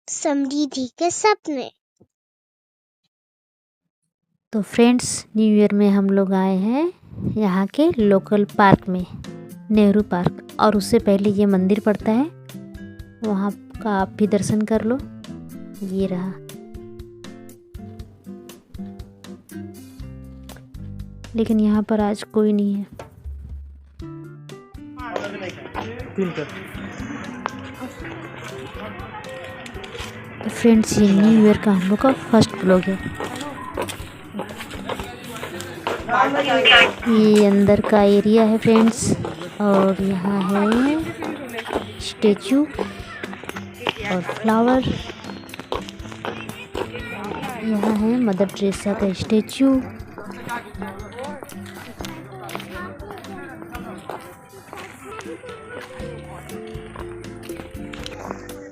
समृद्धि के सपने। तो फ्रेंड्स, न्यू ईयर में हम लोग आए हैं यहाँ के लोकल पार्क में, नेहरू पार्क। और उससे पहले ये मंदिर पड़ता है, वहाँ का आप भी दर्शन कर लो। ये रहा। लेकिन यहाँ पर आज कोई नहीं है। तो फ्रेंड्स, ये न्यू ईयर का हम लोग का फर्स्ट ब्लॉग है। ये अंदर का एरिया है फ्रेंड्स, और यहाँ है स्टेचू और फ्लावर। यहाँ है मदर टेरेसा का स्टेचू।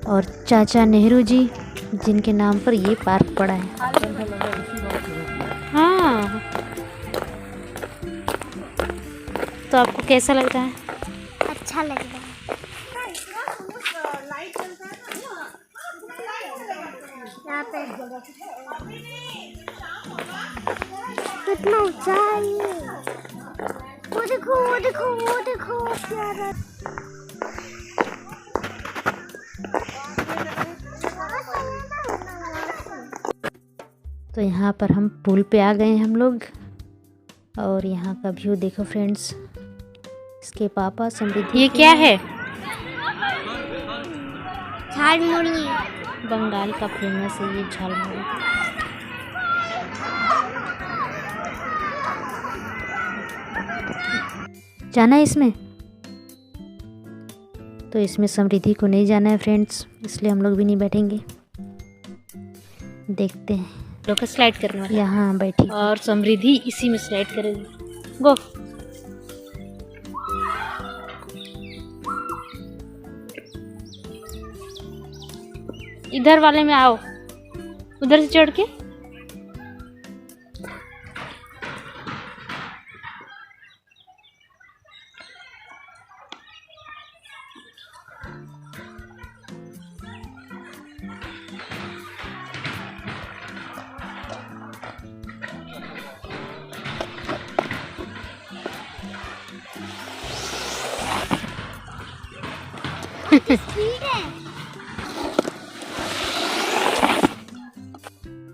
और चाचा नेहरू जी, जिनके नाम पर ये पार्क पड़ा है। हाँ, तो आपको कैसा लग रहा है? अच्छा लग रहा है। यहाँ पे कितना ऊंचा है ये। वो देखो, वो देखो, वो देखो प्यारा। तो यहाँ पर हम पुल पे आ गए हैं हम लोग। और यहाँ का व्यू देखो फ्रेंड्स। इसके पापा समृद्धि। ये क्या है? झालमुड़ी। बंगाल का फेमस है ये झालमुड़ी। जाना है इसमें? तो इसमें समृद्धि को नहीं जाना है फ्रेंड्स, इसलिए हम लोग भी नहीं बैठेंगे। देखते हैं। लोग स्लाइड करने वाला यहाँ बैठी, और समृद्धि इसी में स्लाइड करेगी। गो। इधर वाले में आओ, उधर से चढ़ के।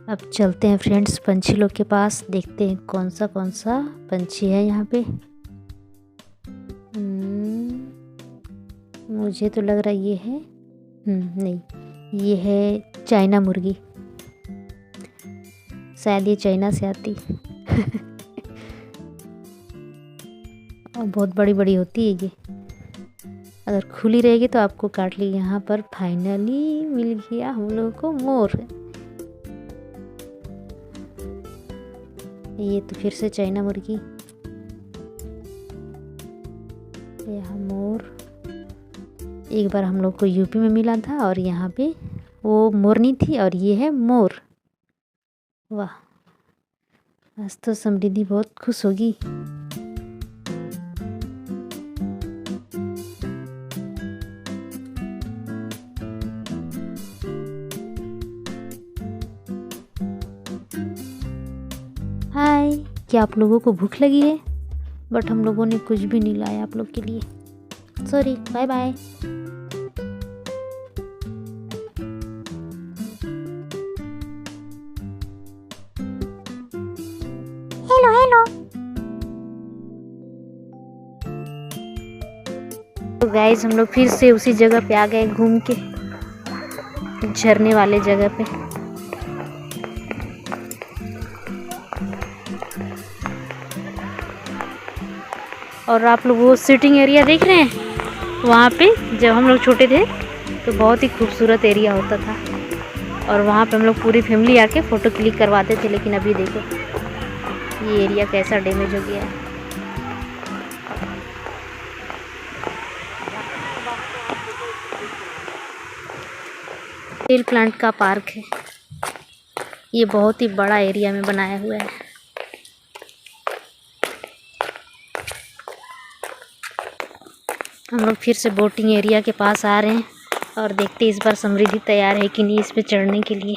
अब चलते हैं फ्रेंड्स पंछी लोग के पास, देखते हैं कौन सा पंछी है यहाँ पे। मुझे तो लग रहा है ये है, नहीं, ये है चाइना मुर्गी। शायद ये चाइना से आती। और बहुत बड़ी बड़ी होती है ये। अगर खुली रहेगी तो आपको काट ली। यहाँ पर फाइनली मिल गया हम लोगों को मोर। ये तो फिर से चाइना मुर्गी, यहाँ मोर। एक बार हम लोग को यूपी में मिला था, और यहाँ पे वो मोरनी थी, और ये है मोर। वाह, आज तो समृद्धि बहुत खुश होगी। हाय, क्या आप लोगों को भूख लगी है? बट हम लोगों ने कुछ भी नहीं लाया आप लोग के लिए। Sorry, bye bye. Hello hello. तो गाइस, हम लोग फिर से उसी जगह पे आ गए घूम के, झरने वाले जगह पे। और आप लोग वो सिटिंग एरिया देख रहे हैं, वहाँ पे जब हम लोग छोटे थे तो बहुत ही खूबसूरत एरिया होता था, और वहाँ पे हम लोग पूरी फैमिली आके फ़ोटो क्लिक करवाते थे। लेकिन अभी देखो ये एरिया कैसा डैमेज हो गया है। स्टील प्लांट का पार्क है ये, बहुत ही बड़ा एरिया में बनाया हुआ है। हम लोग फिर से बोटिंग एरिया के पास आ रहे हैं। और देखते इस बार समृद्धि तैयार है कि नहीं इस पे चढ़ने के लिए।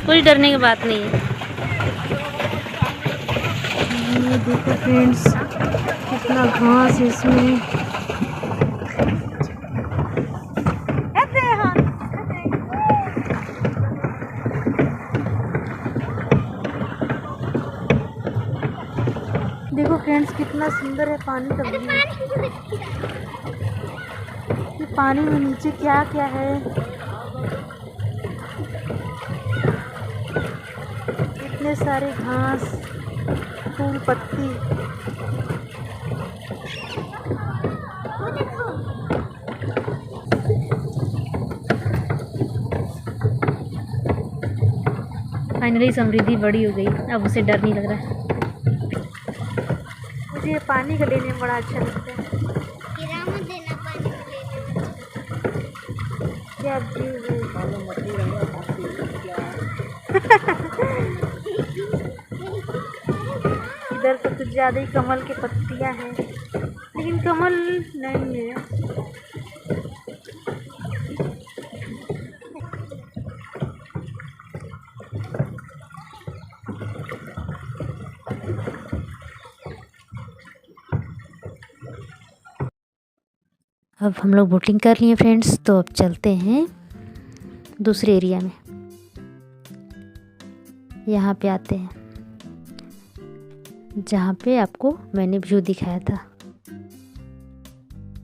कोई डरने की बात नहीं है। ये देखो फ्रेंड्स कितना घास है इसमें। देखो फ्रेंड्स कितना सुंदर है पानी का व्यू। ये पानी में नीचे क्या क्या है, इतने सारे घास, फूल, पत्ती। फाइनली समृद्धि बड़ी हो गई, अब उसे डर नहीं लग रहा है। मुझे पानी का लेने में बड़ा अच्छा लगता है। क्या व्यू है। इधर तो कुछ ज़्यादा ही कमल की पत्तियां हैं, लेकिन कमल नहीं है। अब हम लोग बोटिंग कर लिए फ्रेंड्स, तो अब चलते हैं दूसरे एरिया में। यहाँ पे आते हैं जहाँ पे आपको मैंने व्यू दिखाया था।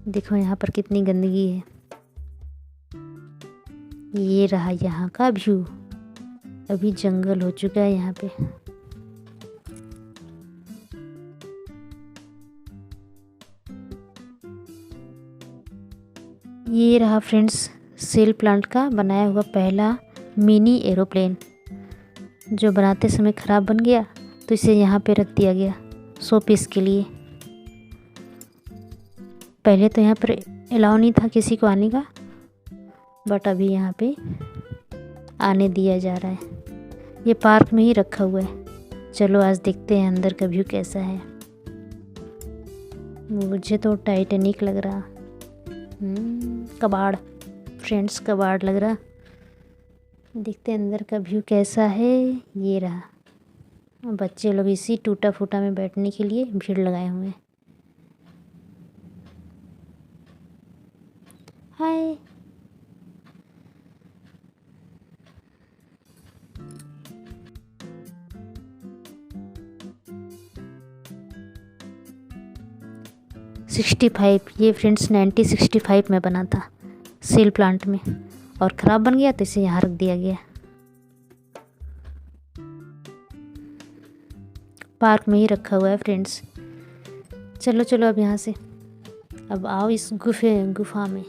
देखो यहाँ पर कितनी गंदगी है। ये रहा यहाँ का व्यू। अभी जंगल हो चुका है यहाँ पे। ये रहा फ्रेंड्स सेल प्लांट का बनाया हुआ पहला मिनी एरोप्लेन, जो बनाते समय ख़राब बन गया तो इसे यहाँ पे रख दिया गया 100 पीस के लिए। पहले तो यहाँ पर अलाउ नहीं था किसी को आने का, बट अभी यहाँ पे आने दिया जा रहा है। ये पार्क में ही रखा हुआ है। चलो आज देखते हैं अंदर का व्यू कैसा है। मुझे तो टाइटैनिक लग रहा, कबाड़ फ्रेंड्स, कबाड़ लग रहा। देखते हैं अंदर का व्यू कैसा है। ये रहा। बच्चे लोग इसी टूटा फूटा में बैठने के लिए भीड़ लगाए हुए हैं। हाय। ये फ्रेंड्स 1965 में बना था सेल प्लांट में, और ख़राब बन गया तो इसे यहाँ रख दिया गया। पार्क में ही रखा हुआ है फ्रेंड्स। चलो चलो अब यहाँ से अब आओ इस गुफा में।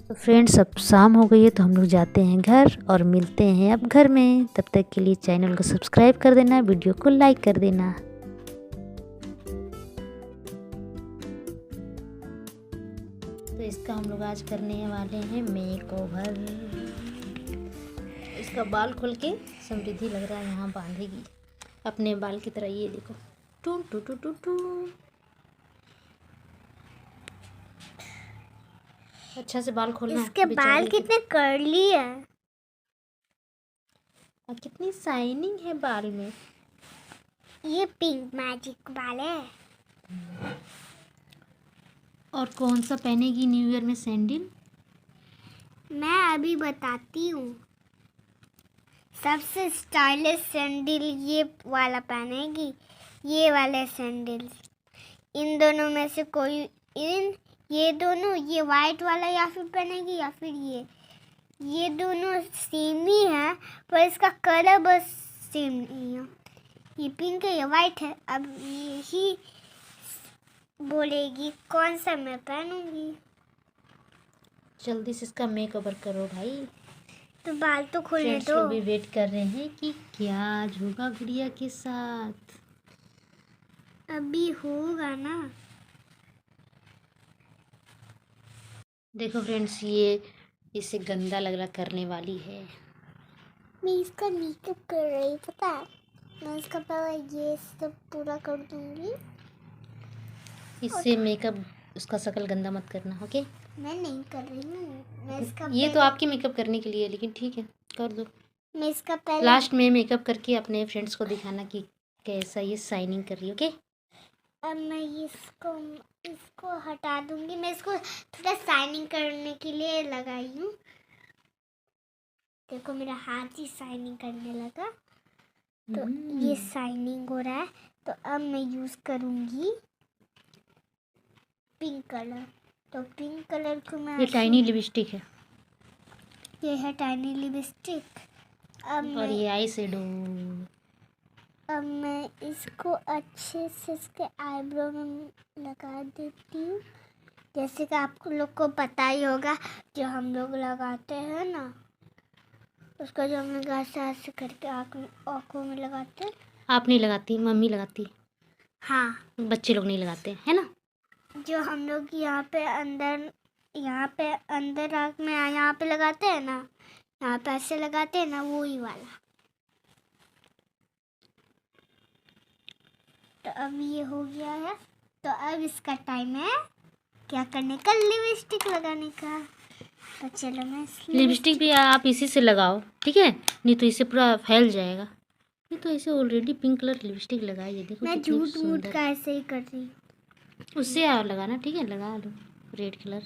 तो फ्रेंड्स अब शाम हो गई है, तो हम लोग जाते हैं घर और मिलते हैं अब घर में। तब तक के लिए चैनल को सब्सक्राइब कर देना, वीडियो को लाइक कर देना। तो इसका हम लोग आज करने वाले हैं मेकओवर। इसका बाल खोल के समृद्धि लग रहा है यहाँ बांधेगी अपने बाल की तरह। ये देखो two two two two two. अच्छा से बाल खोलना। इसके बाल कितने कर्ली है और कितनी शाइनिंग है बाल में। ये पिंक मैजिक बाल है। और कौन सा पहनेगी न्यू ईयर में सैंडल? मैं अभी बताती हूँ। सबसे स्टाइलिश सैंडल ये वाला पहनेगी, ये वाले सैंडल। इन दोनों में से कोई ये दोनों, ये वाइट वाला या फिर पहनेगी या फिर ये दोनों सेम ही है पर इसका कलर बस सेम नहीं है। ये पिंक है, ये वाइट है। अब यही बोलेगी कौन सा मैं पहनूंगी। जल्दी से इसका मेकओवर करो भाई। तो बाल तो खोलने फ्रेंड्स दो। लोग भी वेट कर रहे हैं कि क्या आज होगा गुड़िया के साथ। अभी होगा ना। देखो फ्रेंड्स, ये इसे गंदा लग रहा करने वाली है। मैं इसका मेकअप कर रही, पता है। मैं इसका पहले ये सब पूरा कर दूंगी। इससे मेकअप, उसका शक्ल गंदा मत करना, ओके। मैं नहीं कर रही हूँ, मैं इसका ये तो आपकी मेकअप करने के लिए है, लेकिन ठीक है कर दो। मैं इसका पहले लास्ट में मेकअप करके अपने फ्रेंड्स को दिखाना कि कैसा ये शाइनिंग कर रही है, ओके। अब मैं इसको हटा दूंगी। मैं इसको थोड़ा शाइनिंग करने के लिए लगाई हूँ। देखो मेरा हाथ ही शाइनिंग करने लगा। तो ये शाइनिंग हो रहा है। तो अब मैं यूज़ करूँगी पिंक कलर। तो पिंक कलर को मैं ये टाइनी लिपस्टिक है ये है टाइनी लिपस्टिक। और ये आई शेडो। अब मैं इसको अच्छे से इसके आईब्रो में लगा देती हूँ। जैसे कि आप लोग को पता ही होगा, जो हम लोग लगाते हैं ना, उसका जो हम लोग ऐसे करके आँखों में लगाते हैं। आप नहीं लगाती, मम्मी लगाती। हाँ, बच्चे लोग नहीं लगाते है ना। जो हम लोग यहाँ पे अंदर आँख में यहाँ पे लगाते हैं ना, यहाँ पे ऐसे लगाते हैं ना, वो ही वाला। तो अब ये हो गया है। तो अब इसका टाइम है क्या करने का, लिपस्टिक लगाने का। तो चलो मैं लिपस्टिक भी आप इसी से लगाओ, ठीक है, नहीं तो इसे पूरा फैल जाएगा। ये तो ऐसे ऑलरेडी पिंक कलर लिपस्टिक लगाई है, देखो मैं कितनी झूठ मूठ सुंदर। का ऐसे ही कर रही हूँ। उससे और लगाना, ठीक है, लगा लो रेड कलर।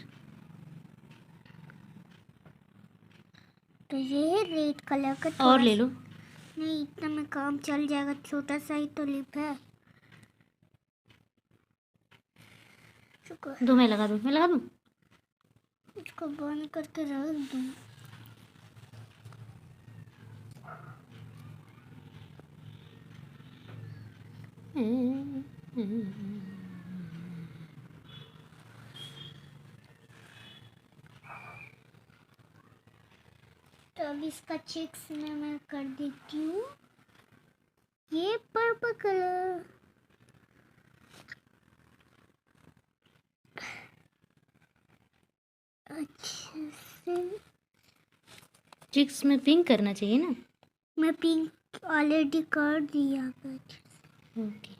तो ये है रेड कलर का। और ले लो। नहीं, इतना में काम चल जाएगा, छोटा सा ही तो लिप है। दो, मैं लगा दूँ। इसको बंद करके रख दूँ। तो अब इसका चेक्स में मैं कर देती हूँ ये पर्पल कलर। अच्छे से चिक्स में पिंक करना चाहिए ना। मैं पिंक ऑलरेडी कर दिया। ओके।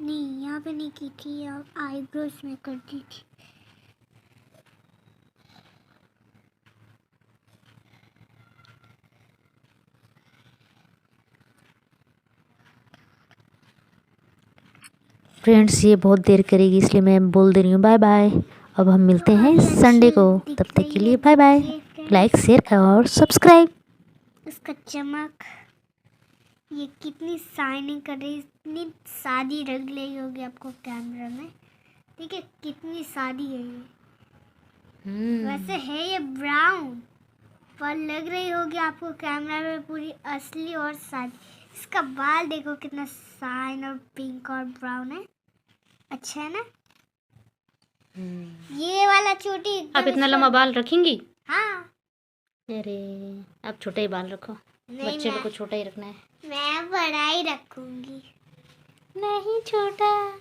नहीं, यहाँ पे नहीं की थी, आईब्रोज में कर दी थी। फ्रेंड्स, ये बहुत देर करेगी, इसलिए मैं बोल दे रही हूँ बाय बाय। अब हम मिलते हैं संडे को, तब तक के लिए बाय बाय। लाइक, शेयर और सब्सक्राइब। इसका चमक, ये कितनी शाइनिंग कर रही है, इतनी सादी लग रही होगी आपको कैमरा में। ठीक है, कितनी सादी है ये। वैसे है ये ब्राउन, पर लग रही होगी आपको कैमरा में पूरी असली और सादी। इसका बाल देखो कितना शाइन और पिंक और ब्राउन है। अच्छा है ना। ये वाला चोटी आप इतना लंबा बाल रखेंगी? हाँ। अरे, आप छोटे ही बाल रखो, बच्चे लोग को छोटा ही रखना है। मैं बड़ा ही रखूंगी। नहीं, छोटा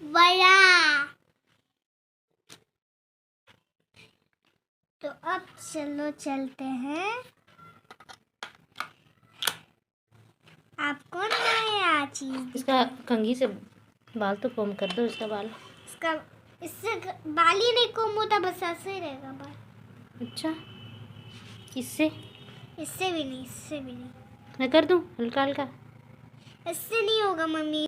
बड़ा। तो अब चलो चलते हैं। आपको नया चीज, इसका कंघी से बाल तो कॉम्ब कर दो, इसका बाल। इसका इससे बाल ही नहीं कम होता, बस ऐसे ही रहेगा बाल। अच्छा, इससे इससे भी नहीं, इससे भी नहीं। मैं कर दूं हल्का हल्का? इससे नहीं होगा मम्मी।